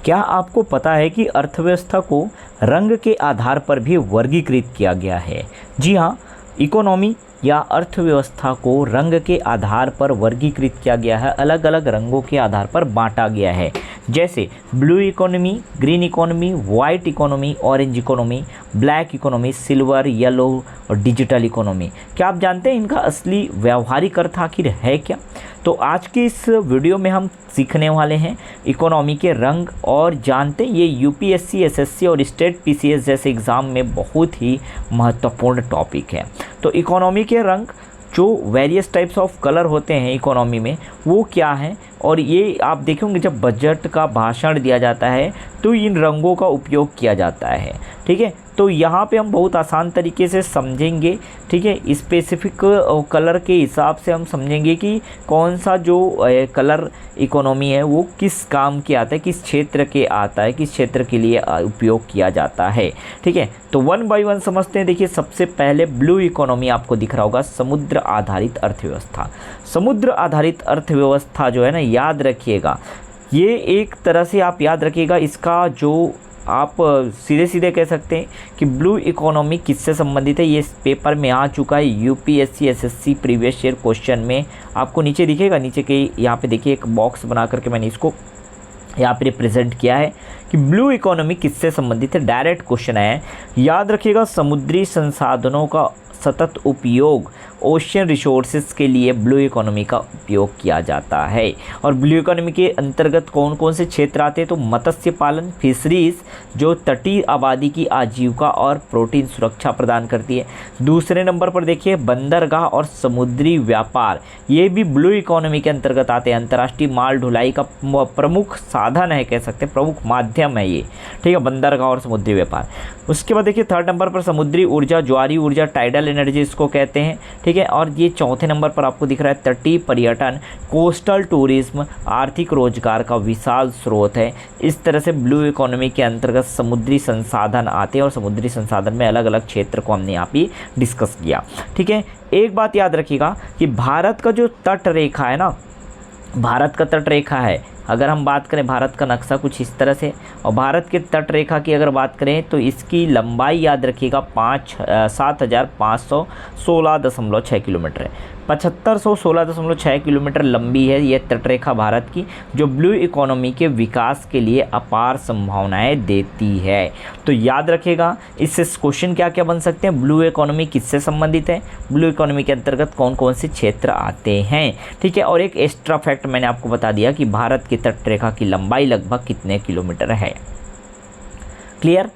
क्या आपको पता है कि अर्थव्यवस्था को रंग के आधार पर भी वर्गीकृत किया गया है? जी हाँ, इकोनॉमी या अर्थव्यवस्था को रंग के आधार पर वर्गीकृत किया गया है, अलग अलग रंगों के आधार पर बांटा गया है। जैसे blue economy, green economy, white economy, orange economy, black economy, silver, yellow और डिजिटल इकोनॉमी। क्या आप जानते हैं इनका असली व्यावहारिक अर्थ आखिर है क्या? तो आज के इस वीडियो में हम सीखने वाले हैं इकोनॉमी के रंग, और जानते हैं ये यूपीएससी, एसएससी और स्टेट पीसीएस जैसे एग्ज़ाम में बहुत ही महत्वपूर्ण टॉपिक है। तो इकोनॉमी के रंग, जो वेरियस टाइप्स ऑफ कलर होते हैं इकोनॉमी में, वो क्या है, और ये आप देखेंगे जब बजट का भाषण दिया जाता है तो इन रंगों का उपयोग किया जाता है। ठीक है, तो यहाँ पे हम बहुत आसान तरीके से समझेंगे। ठीक है, स्पेसिफिक कलर के हिसाब से हम समझेंगे कि कौन सा जो कलर इकोनॉमी है वो किस काम के आता है, किस क्षेत्र के आता है, किस क्षेत्र के लिए उपयोग किया जाता है। ठीक है, तो वन बाय वन समझते हैं। देखिए, सबसे पहले ब्लू इकोनॉमी आपको दिख रहा होगा, समुद्र आधारित अर्थव्यवस्था। समुद्र आधारित अर्थव्यवस्था जो है ना, याद रखिएगा, ये एक तरह से आप याद रखिएगा, इसका जो आप सीधे सीधे कह सकते हैं कि ब्लू इकोनॉमी किससे संबंधित है। ये पेपर में आ चुका है, UPSC, SSC previous year question में आपको नीचे दिखेगा। नीचे के यहाँ पे देखिए एक बॉक्स बना करके मैंने इसको यहाँ पे रिप्रेजेंट किया है कि ब्लू इकोनॉमी किससे संबंधित है। डायरेक्ट क्वेश्चन है, याद रखिएगा, समुद्री संसाधनों का सतत उपयोग, ओशियन रिसोर्सेज के लिए ब्लू इकोनॉमी का उपयोग किया जाता है। और ब्लू इकोनॉमी के अंतर्गत कौन कौन से क्षेत्र आते हैं? तो मत्स्य पालन, फिशरीज, जो तटीय आबादी की आजीविका और प्रोटीन सुरक्षा प्रदान करती है। दूसरे नंबर पर देखिए बंदरगाह और समुद्री व्यापार, ये भी ब्लू इकोनॉमी के अंतर्गत आते हैं। अंतर्राष्ट्रीय माल ढुलाई का प्रमुख साधन है, कह सकते हैं प्रमुख माध्यम है ये। ठीक है, बंदरगाह और समुद्री व्यापार। उसके बाद देखिए थर्ड नंबर पर समुद्री ऊर्जा, ज्वारी ऊर्जा, टाइडल एनर्जी इसको कहते हैं। ठीक है, और ये चौथे नंबर पर आपको दिख रहा है तटीय पर्यटन, कोस्टल टूरिज्म, आर्थिक रोजगार का विशाल स्रोत है। इस तरह से ब्लू इकोनॉमी के अंतर्गत समुद्री संसाधन आते हैं, और समुद्री संसाधन में अलग अलग क्षेत्र को हमने यहाँ पे डिस्कस किया। ठीक है, एक बात याद रखिएगा कि भारत का जो तट रेखा है ना, भारत का तट रेखा है, अगर हम बात करें भारत का नक्शा कुछ इस तरह से, और भारत के तट रेखा की अगर बात करें तो इसकी लंबाई याद रखिएगा 7516.6 किलोमीटर है। 7516.6 किलोमीटर लंबी है ये तटरेखा भारत की, जो ब्लू इकोनॉमी के विकास के लिए अपार संभावनाएं देती है। तो याद रखिएगा, इससे क्वेश्चन क्या क्या बन सकते हैं, ब्लू इकोनॉमी किससे संबंधित है, ब्लू इकोनॉमी के अंतर्गत कौन कौन से क्षेत्र आते हैं। ठीक है, और एक एक्स्ट्रा फैक्ट मैंने आपको बता दिया कि भारत की तटरेखा की लंबाई लगभग कितने किलोमीटर है। क्लियर?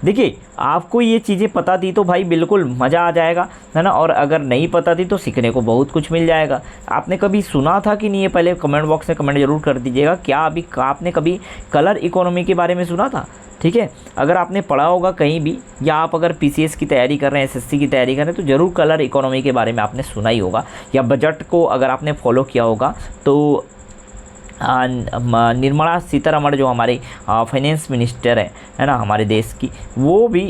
देखिए, आपको ये चीज़ें पता थी तो भाई बिल्कुल मज़ा आ जाएगा, है ना, और अगर नहीं पता थी तो सीखने को बहुत कुछ मिल जाएगा। आपने कभी सुना था कि नहीं, ये पहले कमेंट बॉक्स में कमेंट जरूर कर दीजिएगा। क्या अभी आपने कभी कलर इकोनॉमी के बारे में सुना था? ठीक है, अगर आपने पढ़ा होगा कहीं भी, या आप अगर पीसीएस की तैयारी कर रहे हैं, एसएससी की तैयारी कर रहे हैं, तो ज़रूर कलर इकोनॉमी के बारे में आपने सुना ही होगा, या बजट को अगर आपने फॉलो किया होगा तो निर्मला सीतारमण जो हमारे फाइनेंस मिनिस्टर है ना हमारे देश की, वो भी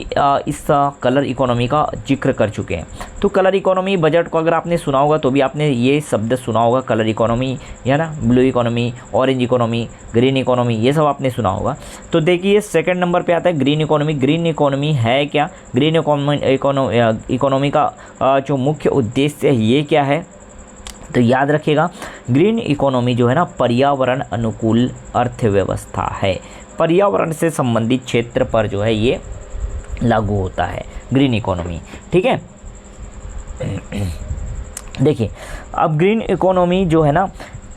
इस कलर इकोनॉमी का जिक्र कर चुके हैं। तो कलर इकोनॉमी बजट को अगर आपने सुना होगा तो भी आपने ये शब्द सुना होगा, कलर इकोनॉमी, है ना, blue economy, orange economy, green economy, ये सब आपने सुना होगा। तो देखिए सेकंड नंबर पे आता है ग्रीन इकोनॉमी। ग्रीन इकोनॉमी है क्या? ग्रीन इकोनॉमी का जो मुख्य उद्देश्य है ये क्या है? तो याद रखिएगा, ग्रीन इकोनॉमी जो है ना, पर्यावरण अनुकूल अर्थव्यवस्था है। पर्यावरण से संबंधित क्षेत्र पर जो है ये लागू होता है ग्रीन इकोनॉमी। ठीक है, देखिए अब ग्रीन इकोनॉमी जो है ना,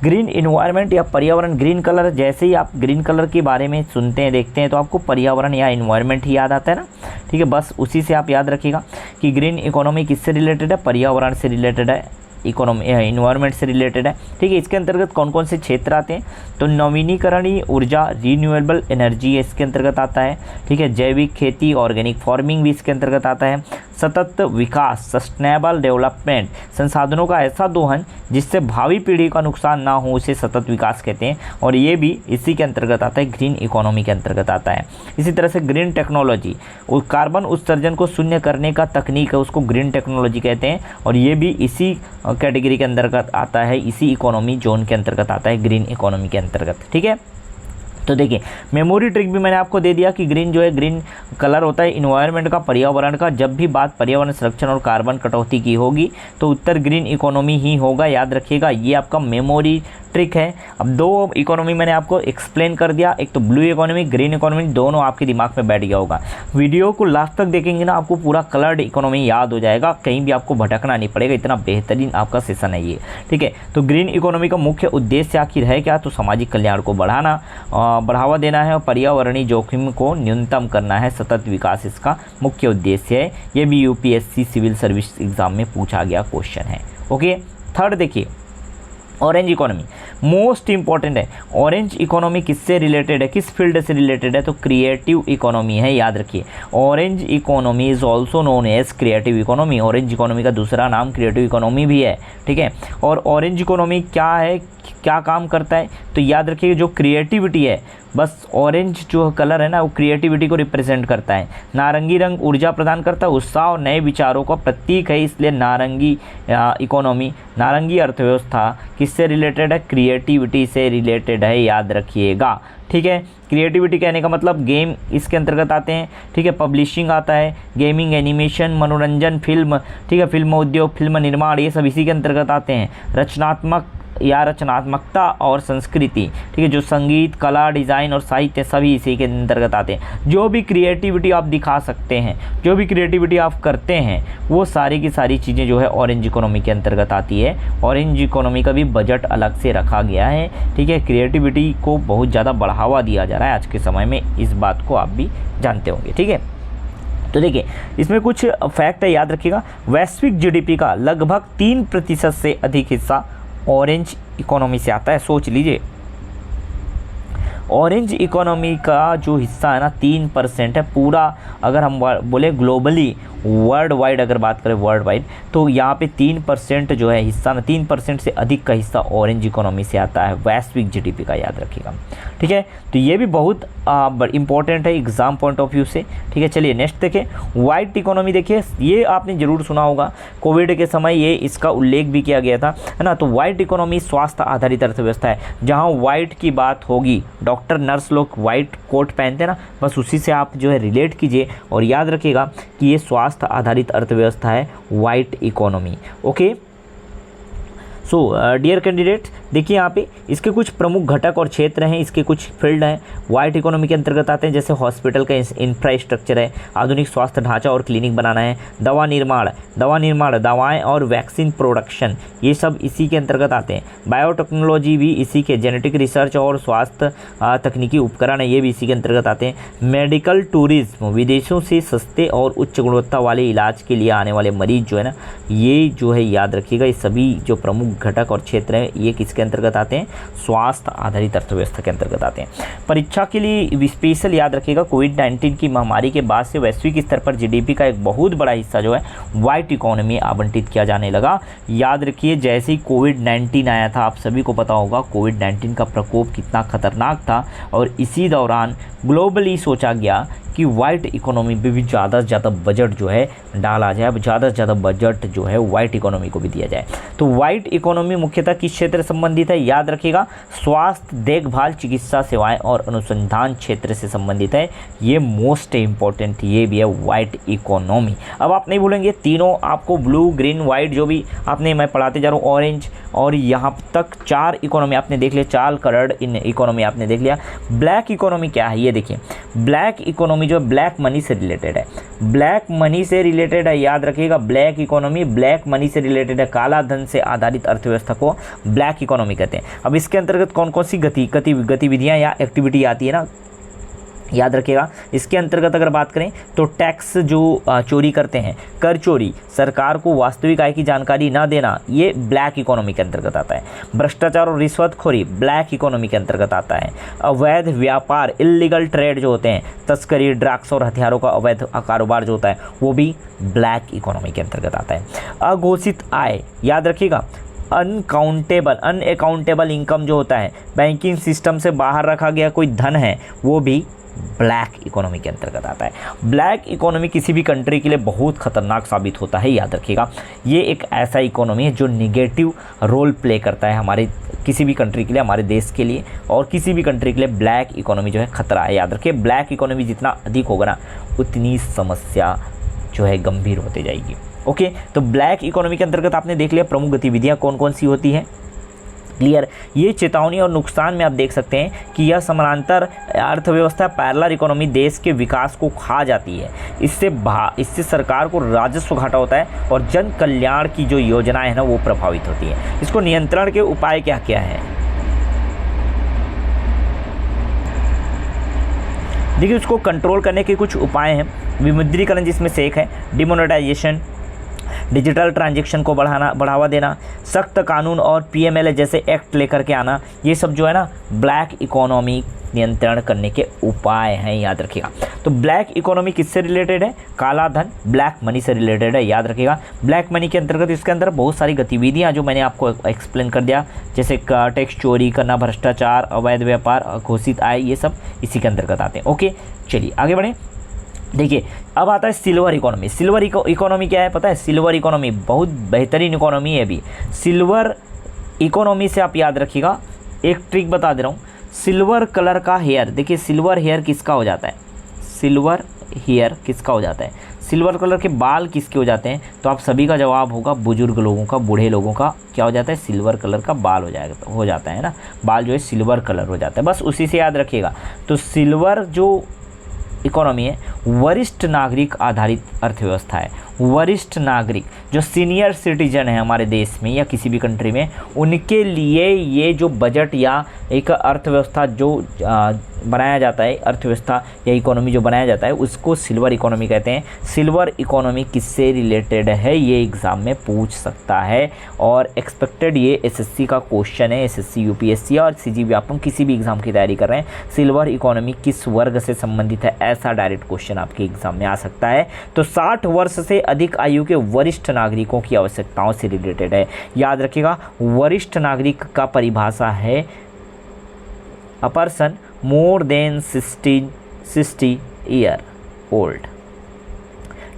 ग्रीन इन्वायरमेंट या पर्यावरण, ग्रीन कलर, जैसे ही आप ग्रीन कलर के बारे में सुनते हैं, देखते हैं, तो आपको पर्यावरण या इन्वायरमेंट ही याद आता है ना। ठीक है, बस उसी से आप याद रखिएगा कि ग्रीन इकोनॉमी किससे रिलेटेड है, पर्यावरण से रिलेटेड है, इकोनॉमी इन्वायरमेंट से रिलेटेड है। ठीक है, इसके अंतर्गत कौन कौन से क्षेत्र आते हैं? तो नवीनीकरणीय ऊर्जा, रीन्यूएबल एनर्जी इसके अंतर्गत आता है। ठीक है, जैविक खेती, ऑर्गेनिक फार्मिंग भी इसके अंतर्गत आता है। सतत विकास, सस्टेनेबल डेवलपमेंट, संसाधनों का ऐसा दोहन जिससे भावी पीढ़ी का नुकसान ना हो, उसे सतत विकास कहते हैं, और ये भी इसी के अंतर्गत आता है, ग्रीन इकोनॉमी के अंतर्गत आता है। इसी तरह से ग्रीन टेक्नोलॉजी, कार्बन उत्सर्जन को शून्य करने का तकनीक है, उसको ग्रीन टेक्नोलॉजी कहते हैं, और ये भी इसी कैटेगरी के अंतर्गत आता है, इसी इकोनॉमी जोन के अंतर्गत आता है, ग्रीन इकोनॉमी के अंतर्गत। ठीक है, तो देखिए मेमोरी ट्रिक भी मैंने आपको दे दिया कि ग्रीन जो है, ग्रीन कलर होता है इन्वायरमेंट का, पर्यावरण का। जब भी बात पर्यावरण संरक्षण और कार्बन कटौती की होगी तो उत्तर ग्रीन इकोनॉमी ही होगा, याद रखिएगा। ये आपका मेमोरी ट्रिक है। अब दो इकोनॉमी मैंने आपको एक्सप्लेन कर दिया, एक तो ब्लू इकोनॉमी, ग्रीन इकोनॉमी, दोनों आपके दिमाग में बैठ गया होगा। वीडियो को लास्ट तक देखेंगे ना, आपको पूरा कलर्ड इकोनॉमी याद हो जाएगा, कहीं भी आपको भटकना नहीं पड़ेगा, इतना बेहतरीन आपका सेशन है ये, ठीक है। तो ग्रीन इकोनॉमी का मुख्य उद्देश्य आखिर है क्या? तो सामाजिक कल्याण को बढ़ावा देना है और पर्यावरणीय जोखिम को न्यूनतम करना है, सतत विकास इसका मुख्य उद्देश्य है। ये भी यूपीएससी सिविल सर्विस एग्जाम में पूछा गया क्वेश्चन है। ओके, थर्ड देखिए ऑरेंज इकोनॉमी मोस्ट इंपॉर्टेंट है। ऑरेंज इकोनॉमी किससे रिलेटेड है, किस फील्ड से रिलेटेड है? तो क्रिएटिव इकोनॉमी है, याद रखिए। Orange economy is also known as creative economy. Orange economy का दूसरा नाम क्रिएटिव इकोनॉमी भी है, ठीक है। और ऑरेंज इकोनॉमी क्या है, क्या काम करता है? तो याद रखिए जो क्रिएटिविटी है, बस ऑरेंज जो कलर है ना वो क्रिएटिविटी को रिप्रेजेंट करता है। नारंगी रंग ऊर्जा प्रदान करता है, उत्साह और नए विचारों का प्रतीक है, इसलिए नारंगी इकोनॉमी, नारंगी अर्थव्यवस्था किससे रिलेटेड है? क्रिएटिविटी से रिलेटेड है, याद रखिएगा, ठीक है। क्रिएटिविटी कहने का मतलब गेम इसके अंतर्गत आते हैं, ठीक है। पब्लिशिंग आता है, गेमिंग, एनिमेशन, मनोरंजन, फिल्म, ठीक है, फिल्म उद्योग, फिल्म निर्माण, ये सब इसी के अंतर्गत आते हैं। रचनात्मक या रचनात्मकता और संस्कृति, ठीक है, जो संगीत, कला, डिज़ाइन और साहित्य सभी इसी के अंतर्गत आते हैं। जो भी क्रिएटिविटी आप दिखा सकते हैं, जो भी क्रिएटिविटी आप करते हैं, वो सारी की सारी चीज़ें जो है ऑरेंज इकोनॉमी के अंतर्गत आती है। ऑरेंज इकोनॉमी का भी बजट अलग से रखा गया है, ठीक है। क्रिएटिविटी को बहुत ज़्यादा बढ़ावा दिया जा रहा है आज के समय में, इस बात को आप भी जानते होंगे, ठीक है। तो देखिए इसमें कुछ फैक्ट है, याद रखिएगा। वैश्विक जीडीपी का लगभग 3% से अधिक हिस्सा ऑरेंज इकोनॉमी से आता है। सोच लीजिए ऑरेंज इकोनॉमी का जो हिस्सा है ना 3% है पूरा। अगर हम बोले ग्लोबली, वर्ल्ड वाइड अगर बात करें वर्ल्ड वाइड, तो यहाँ पे 3% जो है हिस्सा ना, 3% से अधिक का हिस्सा ऑरेंज इकोनॉमी से आता है वैश्विक जीडीपी का, याद रखिएगा, ठीक है। तो ये भी बहुत इंपॉर्टेंट है एग्जाम पॉइंट ऑफ व्यू से, ठीक है। चलिए नेक्स्ट देखें, वाइट इकोनॉमी। देखिए ये आपने ज़रूर सुना होगा, कोविड के समय ये इसका उल्लेख भी किया गया था, है ना। तो वाइट इकोनॉमी स्वास्थ्य आधारित अर्थव्यवस्था है। जहाँ वाइट की बात होगी, डॉक्टर नर्स लोग वाइट कोट पहनते हैं ना, बस उसी से आप जो है रिलेट कीजिए और याद रखिएगा कि ये स्वास्थ्य आधारित अर्थव्यवस्था है white economy. Okay, so dear candidate, देखिए यहाँ पे इसके कुछ प्रमुख घटक और क्षेत्र हैं, इसके कुछ फील्ड हैं वाइट इकोनॉमी के अंतर्गत आते हैं, जैसे हॉस्पिटल का इंफ्रास्ट्रक्चर है, आधुनिक स्वास्थ्य ढांचा और क्लिनिक बनाना है, दवा निर्माण, दवाएं और वैक्सीन प्रोडक्शन, ये सब इसी के अंतर्गत आते हैं। बायोटेक्नोलॉजी भी इसी के, जेनेटिक रिसर्च और स्वास्थ्य तकनीकी उपकरण है, ये भी इसी के अंतर्गत आते हैं। मेडिकल टूरिज्म, विदेशों से सस्ते और उच्च गुणवत्ता वाले इलाज के लिए आने वाले मरीज जो है ना, ये जो है याद रखिएगा, ये सभी जो प्रमुख घटक और क्षेत्र हैं ये किसके अंतर्गत आते हैं? स्वास्थ्य आधारित अर्थव्यवस्था के अंतर्गत आते हैं। परीक्षा के लिए स्पेशल याद रखिएगा, कोविड-19 की महामारी के बाद से वैश्विक स्तर पर जीडीपी का एक बहुत बड़ा हिस्सा जो है वाइट इकोनॉमी आवंटित किया जाने लगा। याद रखिए जैसे ही कोविड-19 आया था, आप सभी को पता होगा कोविड-19 का प्रकोप कितना खतरनाक था, और इसी दौरान ग्लोबली सोचा गया कि वाइट इकोनॉमी पे भी ज़्यादा से ज़्यादा बजट जो है डाला जाए, ज़्यादा से ज़्यादा बजट जो है वाइट इकोनॉमी को भी दिया जाए। तो वाइट इकोनॉमी मुख्यतः किस क्षेत्र से संबंधित है? याद रखिएगा, स्वास्थ्य देखभाल, चिकित्सा सेवाएं और अनुसंधान क्षेत्र से संबंधित है। ये मोस्ट इंपॉर्टेंट ये भी है वाइट इकोनॉमी। अब आप नहीं भूलेंगे, तीनों आपको ब्लू, ग्रीन, वाइट जो भी आपने मैं पढ़ाते जा रहा हूँ, ऑरेंज और यहाँ तक 4 इकोनॉमी आपने देख लिया, 4 कलर्ड इन इकोनॉमी आपने देख लिया। ब्लैक इकोनॉमी क्या है ये देखिए, ब्लैक इकोनॉमी जो ब्लैक मनी से रिलेटेड है, ब्लैक मनी से रिलेटेड है, याद रखिएगा। ब्लैक इकोनॉमी ब्लैक मनी से रिलेटेड है, काला धन से आधारित अर्थव्यवस्था को ब्लैक इकोनॉमी कहते हैं। अब इसके अंतर्गत कौन कौन सी गतिविधियां या एक्टिविटी आती है ना, याद रखिएगा। इसके अंतर्गत अगर बात करें तो टैक्स जो चोरी करते हैं, कर चोरी, सरकार को वास्तविक आय की जानकारी ना देना, ये ब्लैक इकोनॉमी के अंतर्गत आता है। भ्रष्टाचार और रिश्वतखोरी ब्लैक इकोनॉमी के अंतर्गत आता है। अवैध व्यापार, इल्लीगल ट्रेड जो होते हैं, तस्करी, ड्रग्स और हथियारों का अवैध कारोबार जो होता है, वो भी ब्लैक इकोनॉमी के अंतर्गत आता है। अघोषित आय, याद रखिएगा, अनअकाउंटेबल इनकम जो होता है, बैंकिंग सिस्टम से बाहर रखा गया कोई धन है, वो भी ब्लैक इकोनॉमी के अंतर्गत आता है। ब्लैक इकोनॉमी किसी भी कंट्री के लिए बहुत खतरनाक साबित होता है, याद रखिएगा। ये एक ऐसा इकोनॉमी है जो निगेटिव रोल प्ले करता है हमारे किसी भी कंट्री के लिए, हमारे देश के लिए, और किसी भी कंट्री के लिए ब्लैक इकोनॉमी जो है खतरा है। याद रखिए, ब्लैक इकोनॉमी जितना अधिक होगा ना उतनी समस्या जो है गंभीर होती जाएगी। ओके, तो ब्लैक इकोनॉमी के अंतर्गत आपने देख लिया प्रमुख गतिविधियाँ कौन कौन सी होती हैं। क्लियर। ये चेतावनी और नुकसान में आप देख सकते हैं कि यह समानांतर अर्थव्यवस्था पैरेलल इकोनॉमी देश के विकास को खा जाती है। इससे सरकार को राजस्व घाटा होता है और जन कल्याण की जो योजनाएं हैं ना वो प्रभावित होती हैं। इसको नियंत्रण के उपाय क्या क्या है, देखिए उसको कंट्रोल करने के कुछ उपाय हैं। विमुद्रीकरण जिसमें से एक है, डिमोनेटाइजेशन, डिजिटल ट्रांजैक्शन को बढ़ावा देना, सख्त कानून और पीएमएलए जैसे एक्ट लेकर के आना, ये सब जो है ना ब्लैक इकोनॉमी नियंत्रण करने के उपाय हैं, याद रखिएगा। तो ब्लैक इकोनॉमी किससे रिलेटेड है, काला धन, ब्लैक मनी से रिलेटेड है, याद रखिएगा। ब्लैक मनी के अंतर्गत इसके अंदर बहुत सारी गतिविधियां जो मैंने आपको एक्सप्लेन कर दिया, जैसे टैक्स चोरी करना, भ्रष्टाचार, अवैध व्यापार, अघोषित आय, ये सब इसी के अंतर्गत आते हैं। ओके, चलिए आगे बढ़ें। देखिए अब आता है सिल्वर इकोनॉमी। सिल्वर इकोनॉमी क्या है पता है? सिल्वर इकोनॉमी बहुत बेहतरीन इकोनॉमी है। अभी सिल्वर इकोनॉमी से आप याद रखिएगा, एक ट्रिक बता दे रहा हूँ। सिल्वर कलर का हेयर, देखिए सिल्वर हेयर किसका हो जाता है, सिल्वर हेयर किसका हो जाता है, सिल्वर कलर के बाल किसके हो जाते हैं? तो आप सभी का जवाब होगा बुजुर्ग लोगों का, बूढ़े लोगों का क्या हो जाता है, सिल्वर कलर का बाल हो जाता है ना, बाल जो है सिल्वर कलर हो जाता है, बस उसी से याद रखिएगा। तो सिल्वर जो इकोनॉमी है वरिष्ठ नागरिक आधारित अर्थव्यवस्था है। वरिष्ठ नागरिक जो सीनियर सिटीजन है हमारे देश में या किसी भी कंट्री में, उनके लिए ये जो बजट या एक अर्थव्यवस्था जो बनाया जाता है, अर्थव्यवस्था या इकोनॉमी जो बनाया जाता है उसको सिल्वर इकोनॉमी कहते हैं। सिल्वर इकोनॉमी किससे रिलेटेड है ये एग्ज़ाम में पूछ सकता है और एक्सपेक्टेड ये एसएससी का क्वेश्चन है। एसएससी, यूपीएससी और सीजीबी, आप किसी भी एग्ज़ाम की तैयारी कर रहे हैं, सिल्वर इकोनॉमी किस वर्ग से संबंधित है, ऐसा डायरेक्ट क्वेश्चन आपके एग्जाम में आ सकता है। तो 60 वर्ष से अधिक आयु के वरिष्ठ नागरिकों की आवश्यकताओं से रिलेटेड है। याद रखिएगा, वरिष्ठ नागरिक का परिभाषा है a person more than 60 year old.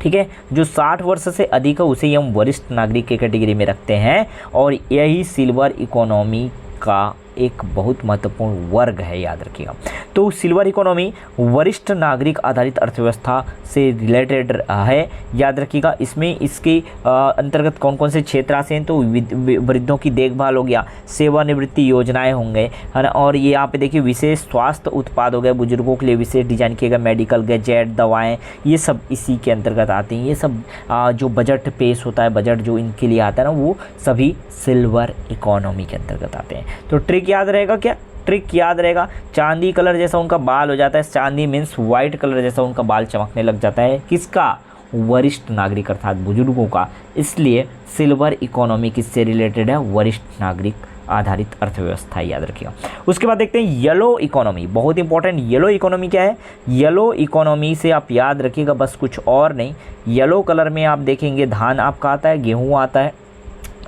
ठीक है, जो 60 वर्ष से अधिक है उसे हम वरिष्ठ नागरिक के कैटेगरी में रखते हैं और यही सिल्वर इकोनॉमी का एक बहुत महत्वपूर्ण वर्ग है, याद रखिएगा। तो सिल्वर इकोनॉमी वरिष्ठ नागरिक आधारित अर्थव्यवस्था से रिलेटेड है, याद रखिएगा। इसमें इसके अंतर्गत कौन कौन से क्षेत्र आते हैं? तो वृद्धों की देखभाल हो गया, सेवानिवृत्ति योजनाएं होंगे, है ना, और ये यहाँ पे देखिए विशेष स्वास्थ्य उत्पाद हो गए, बुजुर्गों के लिए विशेष डिजाइन किए गए मेडिकल गैजेट, दवाएँ, ये सब इसी के अंतर्गत आते हैं। ये सब जो बजट पेश होता है, बजट जो इनके लिए आता है ना, वो सभी सिल्वर इकोनॉमी के अंतर्गत आते हैं। तो ट्रिक याद रहेगा क्या? ट्रिक याद रहेगा, चांदी कलर जैसा उनका बाल हो जाता है। चांदी मीन्स वाइट कलर जैसा उनका बाल चमकने लग जाता है, किसका? वरिष्ठ नागरिक अर्थात बुजुर्गों का। इसलिए सिल्वर इकोनॉमी किससे रिलेटेड है? वरिष्ठ नागरिक आधारित अर्थव्यवस्था, याद रखिएगा। उसके बाद देखते हैं येलो इकोनॉमी, बहुत इंपॉर्टेंट। येलो इकोनॉमी क्या है? येलो इकोनॉमी से आप याद रखिएगा, बस कुछ और नहीं। येलो कलर में आप देखेंगे धान आपका आता है, गेहूँ आता है,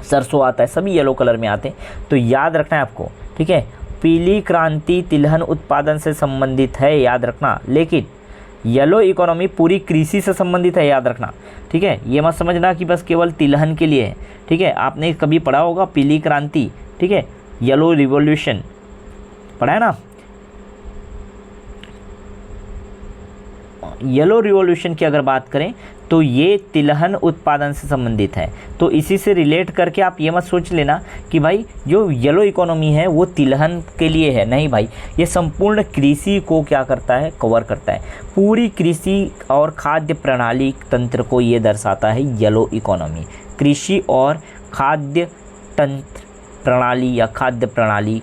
सरसों आता है, सभी येलो कलर में आते हैं। तो याद रखना है आपको, ठीक है। पीली क्रांति तिलहन उत्पादन से संबंधित है, याद रखना, लेकिन येलो इकोनॉमी पूरी कृषि से संबंधित है, याद रखना, ठीक है। ये मत समझना कि बस केवल तिलहन के लिए है, ठीक है। आपने कभी पढ़ा होगा पीली क्रांति, ठीक है, येलो रिवॉल्यूशन पढ़ा है ना। येलो रिवॉल्यूशन की अगर बात करें तो ये तिलहन उत्पादन से संबंधित है। तो इसी से रिलेट करके आप ये मत सोच लेना कि भाई जो येलो इकोनॉमी है वो तिलहन के लिए है, नहीं भाई, ये संपूर्ण कृषि को क्या करता है? कवर करता है। पूरी कृषि और खाद्य प्रणाली तंत्र को ये दर्शाता है येलो इकोनॉमी। कृषि और खाद्य तंत्र प्रणाली या खाद्य प्रणाली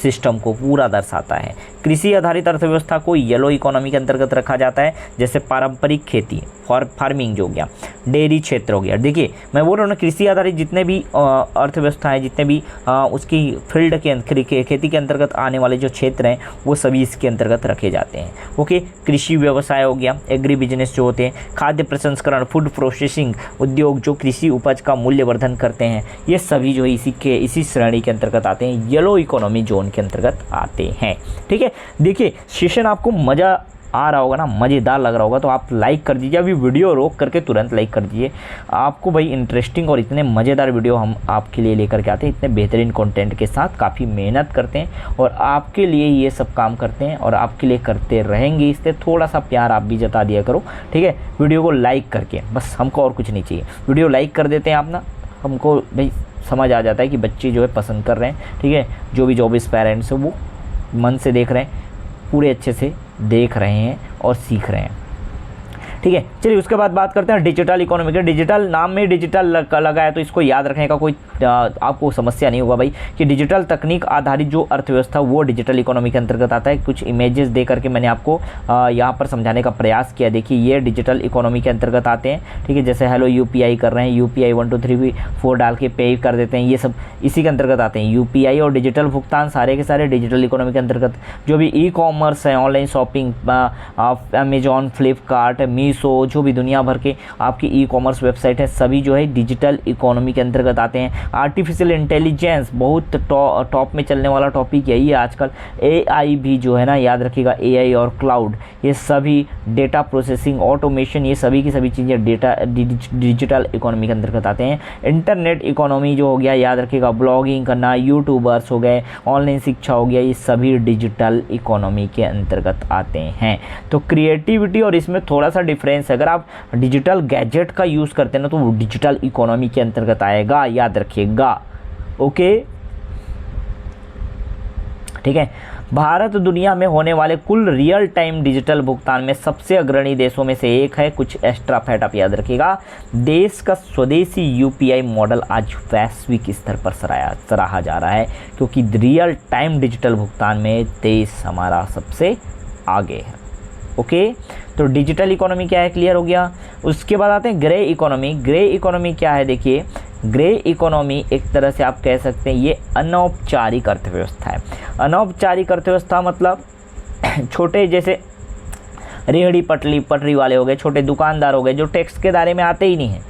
सिस्टम को पूरा दर्शाता है। कृषि आधारित अर्थव्यवस्था को येलो इकोनॉमी के अंतर्गत रखा जाता है, जैसे पारंपरिक खेती, फार्मिंग जो हो गया, डेयरी क्षेत्र हो गया। देखिए मैं बोल रहा हूँ ना, कृषि आधारित जितने भी अर्थव्यवस्था है, जितने भी उसकी फील्ड के खेती के अंतर्गत आने वाले जो क्षेत्र हैं वो सभी इसके अंतर्गत रखे जाते हैं। ओके, कृषि व्यवसाय हो गया, एग्री बिजनेस जो होते हैं, खाद्य प्रसंस्करण, फूड प्रोसेसिंग उद्योग जो कृषि उपज का मूल्यवर्धन करते हैं, ये सभी जो इसी श्रेणी के अंतर्गत आते हैं, येलो इकोनॉमी जोन के अंतर्गत आते हैं। ठीक है, देखिए सेशन आपको मज़ा आ रहा होगा ना, मज़ेदार लग रहा होगा, तो आप लाइक कर दीजिए। अभी वीडियो रोक करके तुरंत लाइक कर दीजिए। आपको भाई इंटरेस्टिंग और इतने मज़ेदार वीडियो हम आपके लिए लेकर के आते हैं, इतने बेहतरीन कंटेंट के साथ, काफ़ी मेहनत करते हैं और आपके लिए ये सब काम करते हैं और आपके लिए करते रहेंगे। इसलिए थोड़ा सा प्यार आप भी जता दिया करो, ठीक है, वीडियो को लाइक करके, बस हमको और कुछ नहीं चाहिए। वीडियो लाइक कर देते हैं आप ना, हमको भाई समझ आ जाता है कि बच्चे जो है पसंद कर रहे हैं, ठीक है, जो भी जॉबिस पेरेंट्स हैं वो मन से देख रहे हैं, पूरे अच्छे से देख रहे हैं और सीख रहे हैं, ठीक है। चलिए उसके बाद बात करते हैं डिजिटल इकोनॉमी के। डिजिटल नाम में डिजिटल लगा है तो इसको याद रखने का कोई आपको समस्या नहीं होगा भाई, कि डिजिटल तकनीक आधारित जो अर्थव्यवस्था वो डिजिटल इकोनॉमी के अंतर्गत आता है। कुछ इमेजेस दे करके मैंने आपको यहाँ पर समझाने का प्रयास किया। देखिए ये डिजिटल इकोनॉमी के अंतर्गत आते हैं, ठीक है। जैसे हेलो UPI कर रहे हैं, UPI 1 2 3 4 डाल के पे कर देते हैं, ये सब इसी के अंतर्गत आते हैं। UPI और डिजिटल भुगतान सारे के सारे डिजिटल इकोनॉमी के अंतर्गत। जो भी ई-कॉमर्स है, online shopping, Amazon, Flipkart, Meesho, जो भी दुनिया भर के आपकी ई-कॉमर्स वेबसाइट है, सभी जो है डिजिटल इकोनॉमी के अंतर्गत आते हैं। आर्टिफिशियल इंटेलिजेंस बहुत टॉप में चलने वाला टॉपिक है ये आजकल। AI भी जो है ना, याद रखिएगा, AI और क्लाउड, ये सभी डेटा प्रोसेसिंग, ऑटोमेशन, ये सभी की सभी चीज़ें डिजिटल इकोनॉमी के अंतर्गत आते हैं। इंटरनेट इकोनॉमी जो हो गया, याद रखिएगा, ब्लॉगिंग करना, यूट्यूबर्स हो गए, ऑनलाइन शिक्षा हो गया, ये सभी डिजिटल इकोनॉमी के अंतर्गत आते हैं। तो क्रिएटिविटी और इसमें थोड़ा सा डिफरेंस है। अगर आप डिजिटल गैजेट का यूज़ करते हैं ना, तो वो डिजिटल इकोनॉमी के अंतर्गत आएगा, याद रखिएगा, ओके, ठीक है। भारत दुनिया में होने वाले कुल रियल टाइम डिजिटल भुगतान में सबसे अग्रणी देशों में से एक है। कुछ एक्स्ट्रा फैक्ट आप याद रखिएगा। देश का स्वदेशी UPI मॉडल आज वैश्विक स्तर पर सराहा जा रहा है, क्योंकि रियल टाइम डिजिटल भुगतान में देश हमारा सबसे आगे है, ओके। तो डिजिटल इकोनॉमी क्या है, क्लियर हो गया। उसके बाद आते हैं ग्रे इकोनॉमी। ग्रे इकोनॉमी क्या है, देखिए, ग्रे इकोनॉमी एक तरह से आप कह सकते हैं ये अनौपचारिक अर्थव्यवस्था है। अनौपचारिक अर्थव्यवस्था मतलब छोटे, जैसे रेहड़ी पटरी वाले हो गए, छोटे दुकानदार हो गए, जो टैक्स के दायरे में आते ही नहीं हैं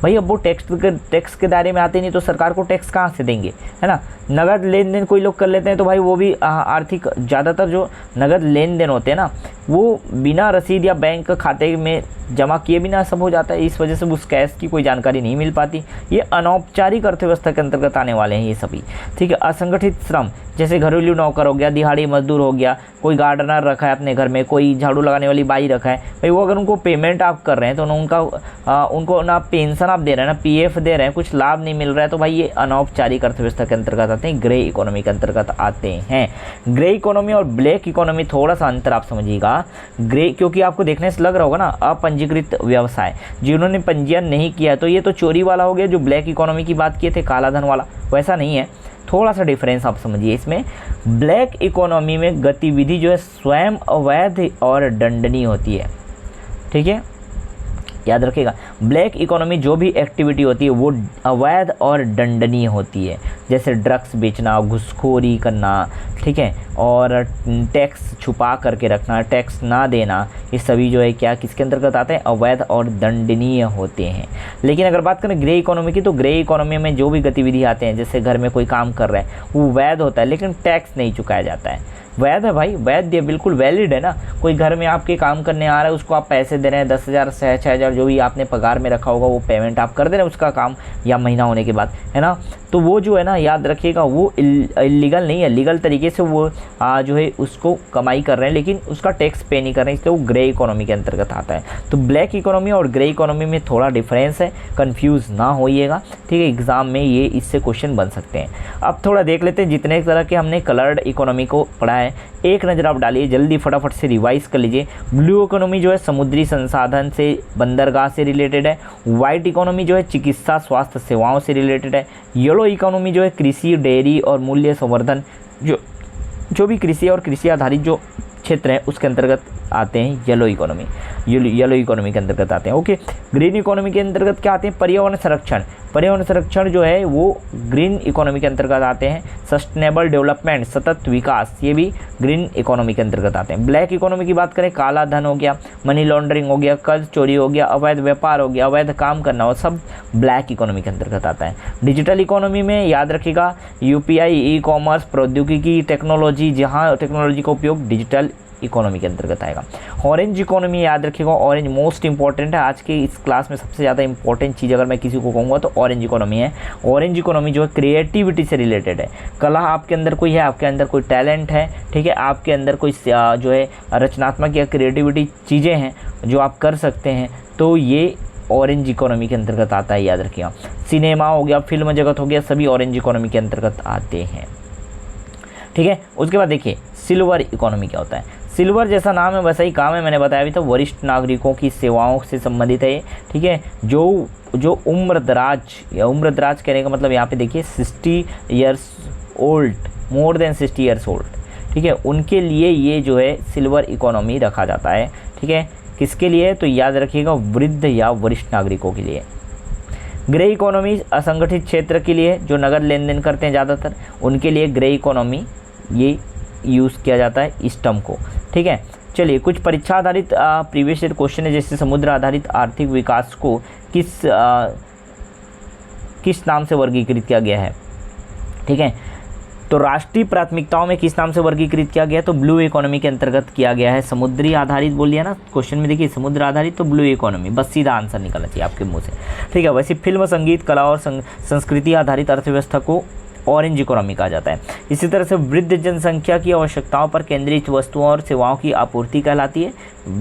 भाई। अब वो टैक्स के दायरे में आते नहीं तो सरकार को टैक्स कहाँ से देंगे, है ना। नगद लेन देन कोई लोग कर लेते हैं तो भाई वो भी आर्थिक, ज़्यादातर जो नगद लेन देन होते हैं ना, वो बिना रसीद या बैंक खाते में जमा किए बिना सब हो जाता है। इस वजह से उस कैश की कोई जानकारी नहीं मिल पाती। ये अनौपचारिक अर्थव्यवस्था के अंतर्गत आने वाले हैं ये सभी, ठीक है। असंगठित श्रम, जैसे घरेलू नौकर हो गया, दिहाड़ी मजदूर हो गया, कोई गार्डनर रखा है अपने घर में, कोई झाड़ू लगाने वाली बाई रखा है भाई, वो अगर उनको पेमेंट आप कर रहे हैं तो उनको ना पेंशन आप दे रहे हैं, ना PF दे रहे हैं, कुछ लाभ नहीं मिल रहा है, तो भाई ये अनौपचारिक अर्थव्यवस्था के अंतर्गत आते हैं, ग्रे इकोनॉमी के अंतर्गत आते हैं। ग्रे इकोनॉमी और ब्लैक इकोनॉमी थोड़ा सा अंतर आप समझिएगा। ग्रे, क्योंकि आपको देखने से लग रहा होगा ना, अपंजीकृत व्यवसाय, जिन्होंने पंजीयन नहीं किया, तो ये तो चोरी वाला हो गया। जो ब्लैक इकोनॉमी की बात किए थे, काला धन वाला, वैसा नहीं है। थोड़ा सा डिफरेंस आप समझिए इसमें। ब्लैक इकोनॉमी में गतिविधि जो है स्वयं अवैध और दंडनीय होती है, ठीक है, याद रखिएगा। ब्लैक इकोनॉमी जो भी एक्टिविटी होती है वो अवैध और दंडनीय होती है, जैसे ड्रग्स बेचना, घुसखोरी करना, ठीक है, और टैक्स छुपा करके रखना, टैक्स ना देना, ये सभी जो है क्या किसके अंतर्गत आते हैं, अवैध और दंडनीय होते हैं। लेकिन अगर बात करें ग्रे इकोनॉमी की, तो ग्रे इकोनॉमी में जो भी गतिविधि आते हैं, जैसे घर में कोई काम कर रहा है, वो वैध होता है लेकिन टैक्स नहीं चुकाया जाता है। वैध है भाई, वैध बिल्कुल वैलिड है ना। कोई घर में आपके काम करने आ रहा है, उसको आप पैसे दे रहे हैं, 10,000 6,000 जो भी आपने पगार में रखा होगा, वो पेमेंट आप कर दे रहे हैं उसका काम, या महीना होने के बाद, है ना। तो वो जो है ना, याद रखिएगा, वो इलीगल नहीं है, लीगल तरीके से वो जो है उसको कमाई कर रहे हैं, लेकिन उसका टैक्स पे नहीं कर रहे हैं, इसलिए वो ग्रे इकोनॉमी के अंतर्गत आता है। तो ब्लैक इकोनॉमी और ग्रे इकोनॉमी में थोड़ा डिफरेंस है, कंफ्यूज ना होइएगा, ठीक है। एग्जाम में ये इससे क्वेश्चन बन सकते हैं। अब थोड़ा देख लेते हैं, जितने तरह के हमने कलर्ड इकोनॉमी को पढ़ा है, एक नज़र आप डालिए, जल्दी फटाफट से रिवाइज कर लीजिए। ब्लू इकोनॉमी जो है समुद्री संसाधन से, बंदरगाह से रिलेटेड है। वाइट इकोनॉमी जो है चिकित्सा स्वास्थ्य सेवाओं से रिलेटेड है। येलो इकोनॉमी जो है कृषि, डेयरी और मूल्य संवर्धन, जो भी कृषि और कृषि आधारित जो क्षेत्र है उसके अंतर्गत आते हैं येलो इकोनॉमी, येलो इकोनॉमी के अंतर्गत आते हैं, ओके। ग्रीन इकोनॉमी के अंतर्गत क्या आते हैं, पर्यावरण संरक्षण, पर्यावरण संरक्षण जो है वो ग्रीन इकोनॉमी के अंतर्गत आते हैं। सस्टेनेबल डेवलपमेंट, सतत विकास, ये भी ग्रीन इकोनॉमी के अंतर्गत आते हैं। ब्लैक इकोनॉमी की बात करें, काला धन हो गया, मनी लॉन्ड्रिंग हो गया, कर्ज चोरी हो गया, अवैध व्यापार हो गया, अवैध काम करना हो, सब ब्लैक इकोनॉमी के अंतर्गत आता है। डिजिटल इकोनॉमी में याद रखिएगा UPI, ई-कॉमर्स, प्रौद्योगिकी, टेक्नोलॉजी, जहाँ टेक्नोलॉजी का उपयोग डिजिटल इकोनॉमी के अंतर्गत आएगा। ऑरेंज इकोनॉमी याद रखिएगा, ऑरेंज मोस्ट इंपॉर्टेंट है आज के इस क्लास में। सबसे ज़्यादा इंपॉर्टेंट चीज़ अगर मैं किसी को कहूँगा तो ऑरेंज इकोनॉमी है। ऑरेंज इकोनॉमी जो है क्रिएटिविटी से रिलेटेड है। कला आपके अंदर कोई है, आपके अंदर कोई टैलेंट है, ठीक है, आपके अंदर कोई जो है रचनात्मक या क्रिएटिविटी चीज़ें हैं जो आप कर सकते हैं, तो ये ऑरेंज इकोनॉमी के अंतर्गत आता है, याद रखिएगा। सिनेमा हो गया, फिल्म जगत हो गया, सभी ऑरेंज इकोनॉमी के अंतर्गत आते हैं, ठीक है। उसके बाद देखिए सिल्वर इकोनॉमी क्या होता है। सिल्वर जैसा नाम है वैसा ही काम है, मैंने बताया भी था, वरिष्ठ नागरिकों की सेवाओं से संबंधित है, ठीक है। जो उम्रदराज या उम्रदराज कहने का मतलब यहाँ पे देखिए 60 years old, more than 60 years old, ठीक है, उनके लिए ये जो है सिल्वर इकोनॉमी रखा जाता है, ठीक है। किसके लिए, तो याद रखिएगा वृद्ध या वरिष्ठ नागरिकों के लिए। ग्रे इकोनॉमी असंगठित क्षेत्र के लिए, जो नगद लेन देन करते हैं ज़्यादातर, उनके लिए ग्रे इकोनॉमी ये यूज़ किया जाता है इस टर्म को, ठीक है। चलिए कुछ परीक्षा आधारित प्रीवियस ईयर क्वेश्चन है, जैसे समुद्र आधारित आर्थिक विकास को किस नाम से वर्गीकृत किया गया है, ठीक है। तो राष्ट्रीय प्राथमिकताओं में किस नाम से वर्गीकृत किया गया है, तो ब्लू इकोनॉमी के अंतर्गत किया गया है। समुद्री आधारित बोल लिया ना क्वेश्चन में, देखिए समुद्र आधारित तो ब्लू इकोनॉमी, बस सीधा आंसर निकलना चाहिए आपके मुंह से, ठीक है। वैसे फिल्म, संगीत, कला और संस्कृति आधारित अर्थव्यवस्था को ऑरेंज इकोनॉमी कहा जाता है। इसी तरह से वृद्ध जनसंख्या की आवश्यकताओं पर केंद्रित वस्तुओं और सेवाओं की आपूर्ति कहलाती है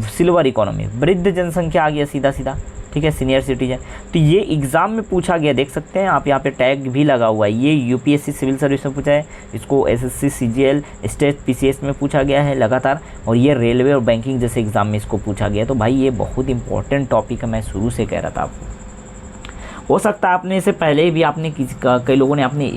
सिल्वर इकोनॉमी। वृद्ध जनसंख्या आ गया सीधा सीधा, ठीक है, सीनियर सिटीजन। तो ये एग्ज़ाम में पूछा गया, देख सकते हैं आप, यहाँ पे टैग भी लगा हुआ है। ये यूपीएससी सिविल सर्विस में पूछा है, इसको एसएससी सीजीएल स्टेट पीसीएस में पूछा गया है लगातार, और ये रेलवे और बैंकिंग जैसे एग्ज़ाम में इसको पूछा गया। तो भाई ये बहुत इंपॉर्टेंट टॉपिक है, मैं शुरू से कह रहा था आपको। हो सकता है आपने इससे पहले भी आपने कई लोगों ने आपने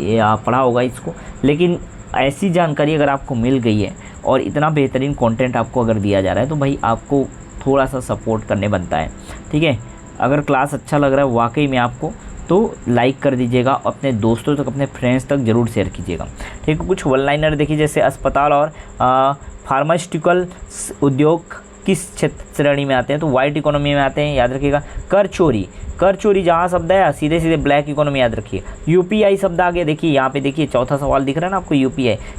पढ़ा होगा इसको, लेकिन ऐसी जानकारी अगर आपको मिल गई है और इतना बेहतरीन कंटेंट आपको अगर दिया जा रहा है, तो भाई आपको थोड़ा सा सपोर्ट करने बनता है, ठीक है। अगर क्लास अच्छा लग रहा है वाकई में आपको, तो लाइक कर दीजिएगा, अपने दोस्तों तक, अपने फ्रेंड्स तक ज़रूर शेयर कीजिएगा, ठीक है। कुछ वन लाइनर देखिए, जैसे अस्पताल और फार्मास्यूटिकल उद्योग किस क्षेत्र श्रेणी में आते हैं, तो वाइट इकोनॉमी में आते हैं, याद रखिएगा। कर चोरी जहाँ शब्द है सीधे सीधे ब्लैक इकोनॉमी, याद रखिए। यूपीआई शब्द आ गया, देखिए यहाँ पे देखिए चौथा सवाल दिख रहा है ना आपको,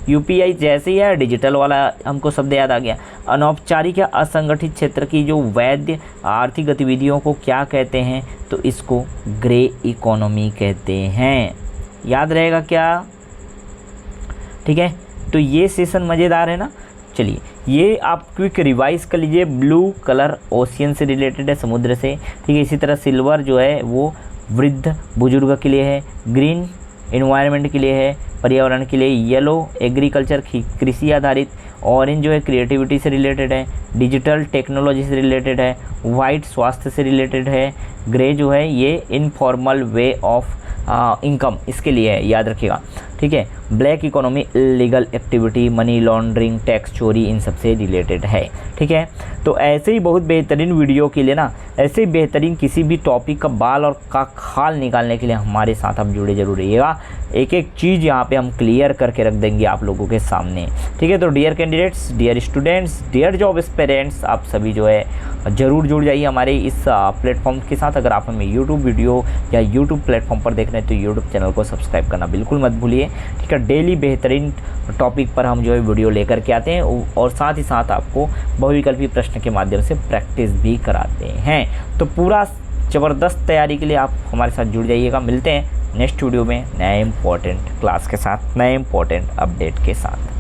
यूपीआई जैसे ही है डिजिटल वाला हमको शब्द याद आ गया। अनौपचारिक या असंगठित क्षेत्र की जो वैध आर्थिक गतिविधियों को क्या कहते हैं, तो इसको ग्रे इकोनॉमी कहते हैं, याद रहेगा क्या, ठीक है। तो ये सेशन मज़ेदार है ना। चलिए ये आप क्विक रिवाइज कर लीजिए। ब्लू कलर ओशियन से रिलेटेड है, समुद्र से, ठीक है। इसी तरह सिल्वर जो है वो वृद्ध बुजुर्ग के लिए है, ग्रीन एनवायरनमेंट के लिए है, पर्यावरण के लिए, येलो एग्रीकल्चर कृषि आधारित, ऑरेंज जो है क्रिएटिविटी से रिलेटेड है, डिजिटल टेक्नोलॉजी से रिलेटेड है, वाइट स्वास्थ्य से रिलेटेड है, ग्रे जो है ये इनफॉर्मल वे ऑफ इनकम इसके लिए है, याद रखिएगा, ठीक है। Black economy illegal activity, money laundering, tax चोरी, इन सब से रिलेटेड है, ठीक है। तो ऐसे ही बहुत बेहतरीन वीडियो के लिए ना, ऐसे ही बेहतरीन किसी भी टॉपिक का बाल और का खाल निकालने के लिए हमारे साथ आप जुड़े जरूर रहिएगा। एक एक चीज़ यहाँ पे हम क्लियर करके रख देंगे आप लोगों के सामने, ठीक है। तो dear candidates, dear students, dear job aspirants, आप सभी जो है ज़रूर जुड़ जाइए हमारे इस प्लेटफॉर्म के साथ। अगर आप हमें यूट्यूब वीडियो या यूट्यूब प्लेटफॉर्म पर देख रहे हैं तो यूट्यूब चैनल को सब्सक्राइब करना बिल्कुल मत भूलिए, ठीक है। डेली बेहतरीन टॉपिक पर हम जो है वीडियो लेकर के आते हैं, और साथ ही साथ आपको बहुविकल्पी प्रश्न के माध्यम से प्रैक्टिस भी कराते हैं। तो पूरा ज़बरदस्त तैयारी के लिए आप हमारे साथ जुड़ जाइएगा। मिलते हैं नेक्स्ट वीडियो में नए इंपॉर्टेंट क्लास के साथ, नए इंपॉर्टेंट अपडेट के साथ।